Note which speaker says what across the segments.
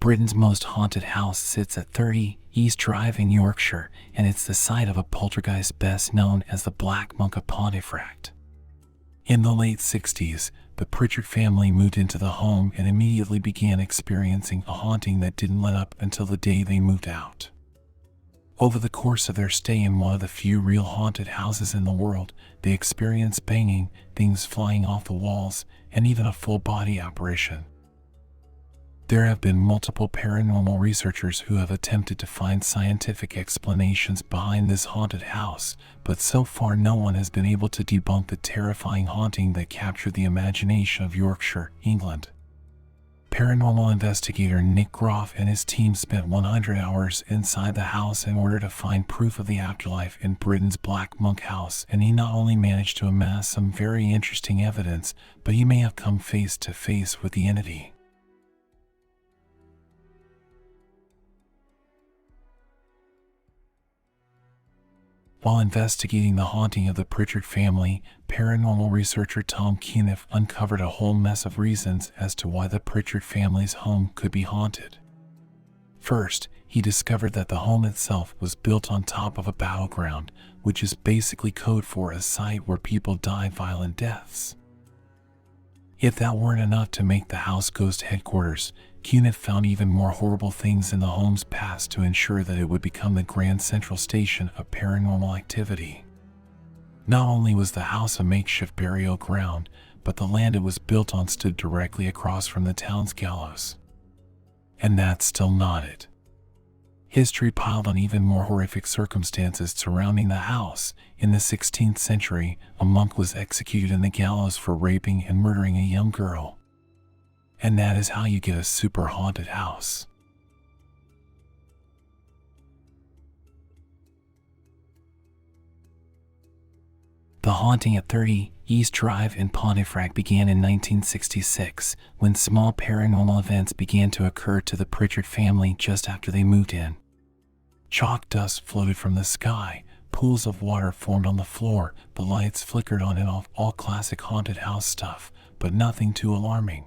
Speaker 1: Britain's most haunted house sits at 30 East Drive in Yorkshire, and it's the site of a poltergeist best known as the Black Monk of Pontefract. In the late 60s, the Pritchard family moved into the home and immediately began experiencing a haunting that didn't let up until the day they moved out. Over the course of their stay in one of the few real haunted houses in the world, they experienced banging, things flying off the walls, and even a full-body apparition. There have been multiple paranormal researchers who have attempted to find scientific explanations behind this haunted house, but so far no one has been able to debunk the terrifying haunting that captured the imagination of Yorkshire, England. Paranormal investigator Nick Groff and his team spent 100 hours inside the house in order to find proof of the afterlife in Britain's Black Monk house, and he not only managed to amass some very interesting evidence, but he may have come face to face with the entity. While investigating the haunting of the Pritchard family, paranormal researcher Tom Cuniff uncovered a whole mess of reasons as to why the Pritchard family's home could be haunted. First, he discovered that the home itself was built on top of a battleground, which is basically code for a site where people die violent deaths. If that weren't enough to make the house ghost headquarters, Cuniff found even more horrible things in the home's past to ensure that it would become the grand central station of paranormal activity. Not only was the house a makeshift burial ground, but the land it was built on stood directly across from the town's gallows. And that's still not it. History piled on even more horrific circumstances surrounding the house. In the 16th century, a monk was executed in the gallows for raping and murdering a young girl. And that is how you get a super haunted house. The haunting at 30 East Drive in Pontefract began in 1966, when small paranormal events began to occur to the Pritchard family just after they moved in. Chalk dust floated from the sky, pools of water formed on the floor, the lights flickered on and off, all classic haunted house stuff, but nothing too alarming.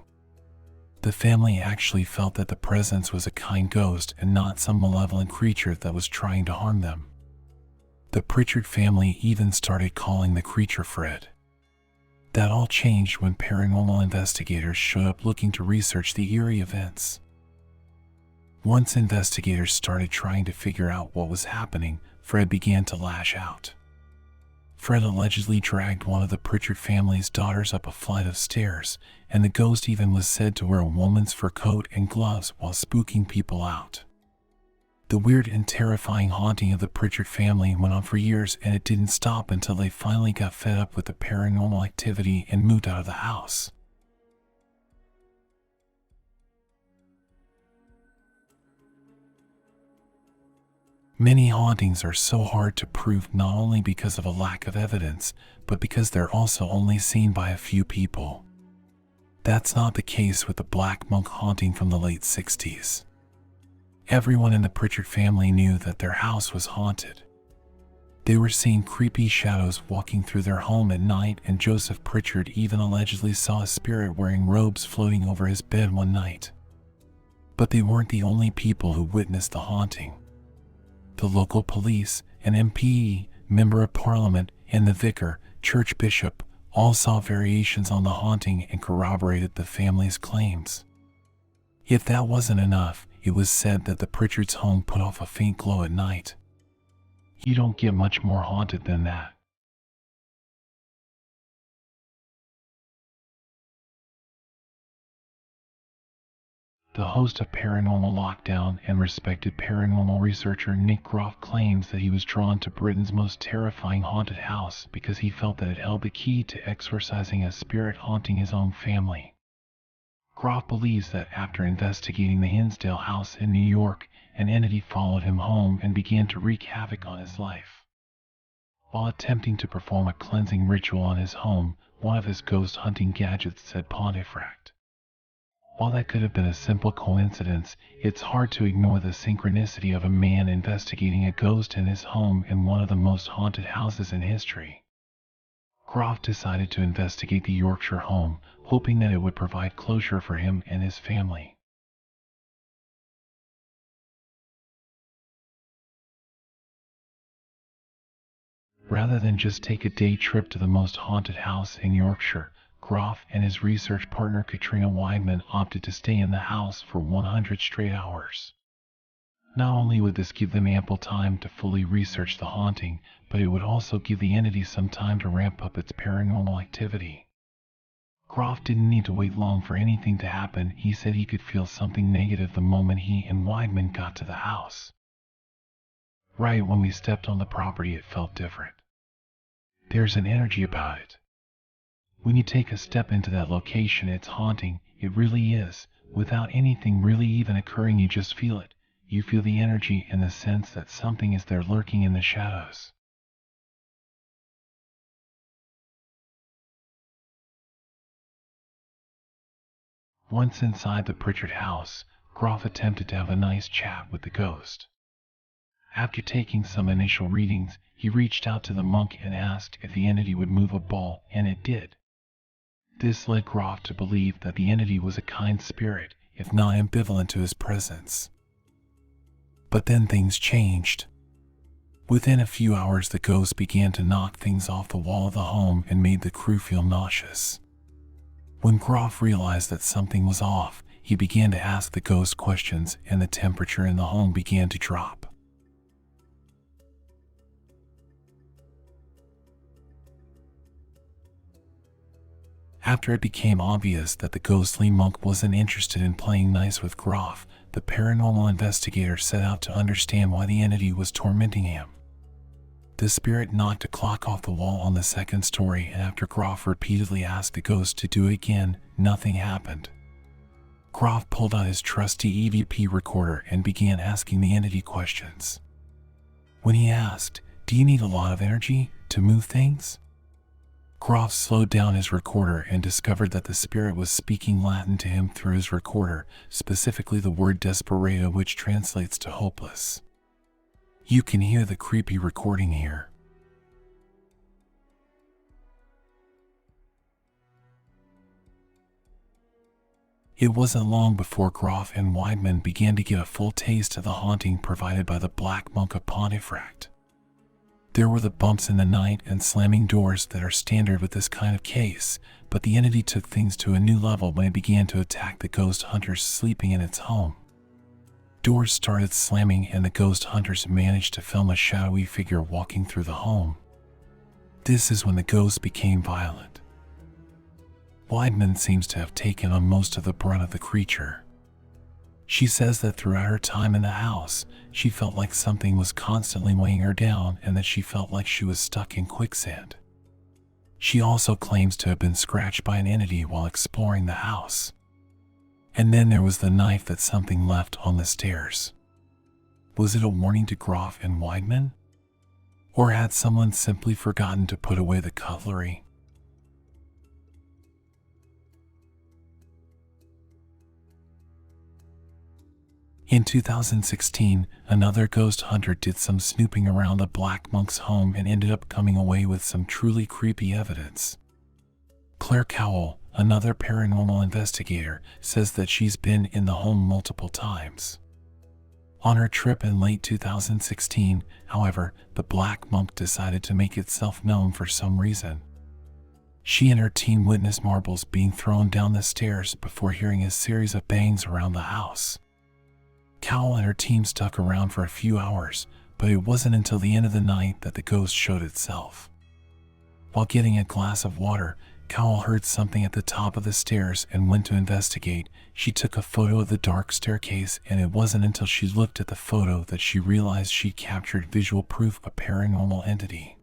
Speaker 1: The family actually felt that the presence was a kind ghost and not some malevolent creature that was trying to harm them. The Pritchard family even started calling the creature Fred. That all changed when paranormal investigators showed up looking to research the eerie events. Once investigators started trying to figure out what was happening, Fred began to lash out. Fred allegedly dragged one of the Pritchard family's daughters up a flight of stairs, and the ghost even was said to wear a woman's fur coat and gloves while spooking people out. The weird and terrifying haunting of the Pritchard family went on for years, and it didn't stop until they finally got fed up with the paranormal activity and moved out of the house. Many hauntings are so hard to prove not only because of a lack of evidence, but because they're also only seen by a few people. That's not the case with the Black Monk haunting from the late 60s. Everyone in the Pritchard family knew that their house was haunted. They were seeing creepy shadows walking through their home at night, and Joseph Pritchard even allegedly saw a spirit wearing robes floating over his bed one night. But they weren't the only people who witnessed the haunting. The local police, an MP, member of parliament, and the vicar, church bishop, all saw variations on the haunting and corroborated the family's claims. If that wasn't enough, it was said that the Pritchards' home put off a faint glow at night. You don't get much more haunted than that. The host of Paranormal Lockdown and respected paranormal researcher Nick Groff claims that he was drawn to Britain's most terrifying haunted house because he felt that it held the key to exorcising a spirit haunting his own family. Groff believes that after investigating the Hinsdale house in New York, an entity followed him home and began to wreak havoc on his life. While attempting to perform a cleansing ritual on his home, one of his ghost hunting gadgets said Pontefract. While that could have been a simple coincidence, it's hard to ignore the synchronicity of a man investigating a ghost in his home in one of the most haunted houses in history. Groff decided to investigate the Yorkshire home, hoping that it would provide closure for him and his family. Rather than just take a day trip to the most haunted house in Yorkshire, Groff and his research partner Katrina Weidman opted to stay in the house for 100 straight hours. Not only would this give them ample time to fully research the haunting, but it would also give the entity some time to ramp up its paranormal activity. Groff didn't need to wait long for anything to happen. He said he could feel something negative the moment he and Weidman got to the house. Right when we stepped on the property, it felt different. There's an energy about it. When you take a step into that location, it's haunting. It really is. Without anything really even occurring, you just feel it. You feel the energy and the sense that something is there lurking in the shadows. Once inside the Pritchard house, Groff attempted to have a nice chat with the ghost. After taking some initial readings, he reached out to the monk and asked if the entity would move a ball, and it did. This led Groff to believe that the entity was a kind spirit, if not ambivalent to his presence. But then things changed. Within a few hours, the ghost began to knock things off the wall of the home and made the crew feel nauseous. When Groff realized that something was off, he began to ask the ghost questions, and the temperature in the home began to drop. After it became obvious that the ghostly monk wasn't interested in playing nice with Groff, the paranormal investigator set out to understand why the entity was tormenting him. The spirit knocked a clock off the wall on the second story, and after Groff repeatedly asked the ghost to do it again, nothing happened. Groff pulled out his trusty EVP recorder and began asking the entity questions. When he asked, "Do you need a lot of energy to move things?" Groff slowed down his recorder and discovered that the spirit was speaking Latin to him through his recorder, specifically the word desperado, which translates to hopeless. You can hear the creepy recording here. It wasn't long before Groff and Weidman began to get a full taste of the haunting provided by the Black Monk of Pontefract. There were the bumps in the night and slamming doors that are standard with this kind of case, but the entity took things to a new level when it began to attack the ghost hunters sleeping in its home. Doors started slamming, and the ghost hunters managed to film a shadowy figure walking through the home. This is when the ghost became violent. Weidman seems to have taken on most of the brunt of the creature. She says that throughout her time in the house, she felt like something was constantly weighing her down and that she felt like she was stuck in quicksand. She also claims to have been scratched by an entity while exploring the house. And then there was the knife that something left on the stairs. Was it a warning to Groff and Weidman? Or had someone simply forgotten to put away the cutlery? In 2016, another ghost hunter did some snooping around the Black Monk's home and ended up coming away with some truly creepy evidence. Claire Cowell, another paranormal investigator, says that she's been in the home multiple times. On her trip in late 2016, however, the Black Monk decided to make itself known for some reason. She and her team witnessed marbles being thrown down the stairs before hearing a series of bangs around the house. Cowell and her team stuck around for a few hours, but it wasn't until the end of the night that the ghost showed itself. While getting a glass of water, Cowell heard something at the top of the stairs and went to investigate. She took a photo of the dark staircase, and it wasn't until she looked at the photo that she realized she'd captured visual proof of a paranormal entity.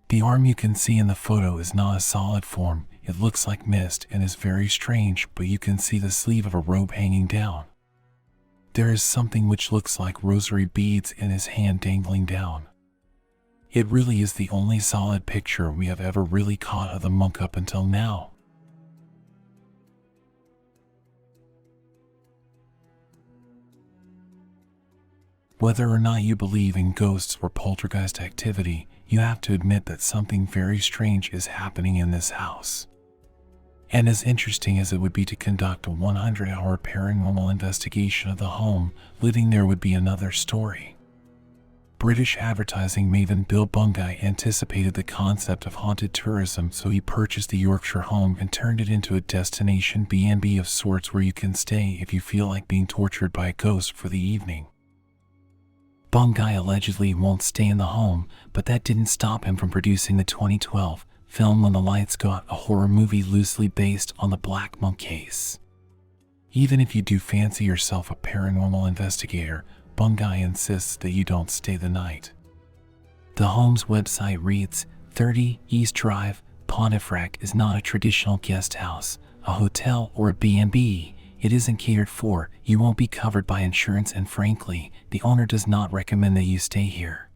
Speaker 1: The arm you can see in the photo is not a solid form. It looks like mist and is very strange, but you can see the sleeve of a robe hanging down. There is something which looks like rosary beads in his hand dangling down. It really is the only solid picture we have ever really caught of the monk up until now. Whether or not you believe in ghosts or poltergeist activity, you have to admit that something very strange is happening in this house. And as interesting as it would be to conduct a 100-hour paranormal investigation of the home, living there would be another story. British advertising maven Bill Bungay anticipated the concept of haunted tourism, so he purchased the Yorkshire home and turned it into a destination B&B of sorts where you can stay if you feel like being tortured by a ghost for the evening. Bungay allegedly won't stay in the home, but that didn't stop him from producing the 2012 film When the Lights Go Out, a horror movie loosely based on the Black Monk case. Even if you do fancy yourself a paranormal investigator, Bungay insists that you don't stay the night. The home's website reads, 30 East Drive, Pontefract is not a traditional guest house, a hotel, or a B&B. It isn't catered for, you won't be covered by insurance, and frankly, the owner does not recommend that you stay here.